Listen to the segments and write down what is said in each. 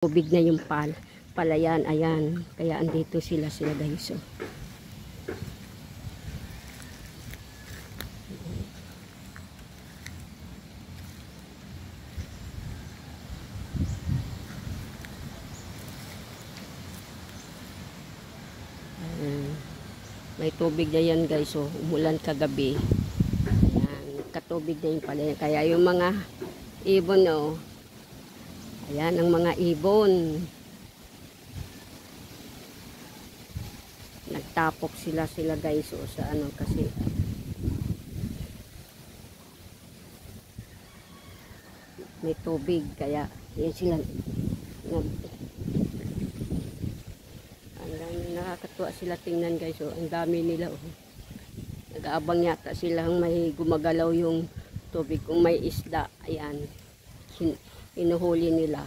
Tubig na yung palayan, ayan. Kaya andito sila guys. Oh. May tubig na yan guys. Oh. Umulan kagabi. Ayan. Katubig na yung palayan. Kaya yung mga ibon, oh. Ayan ang mga ibon. Nagtapok sila guys. Oh, sa ano kasi may tubig. Kaya yan sila. Nakakatuwa sila tingnan guys. Oh. Ang dami nila. Oh. Nag-aabang yata silang may gumagalaw yung tubig. Kung may isda. Ayan. Inuhuli nila.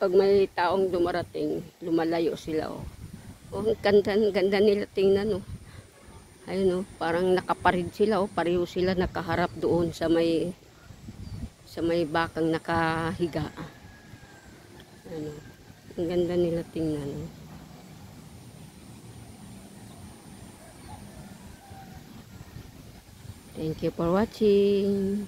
Pag may taong dumarating, lumalayo sila. Oh, oh ganda nila tingnan. Oh. Ayun, oh, parang nakaparid sila. Oh, pareho sila nakaharap doon sa may bakang nakahiga. Ano, ang ganda nila tingnan. Oh. Thank you for watching.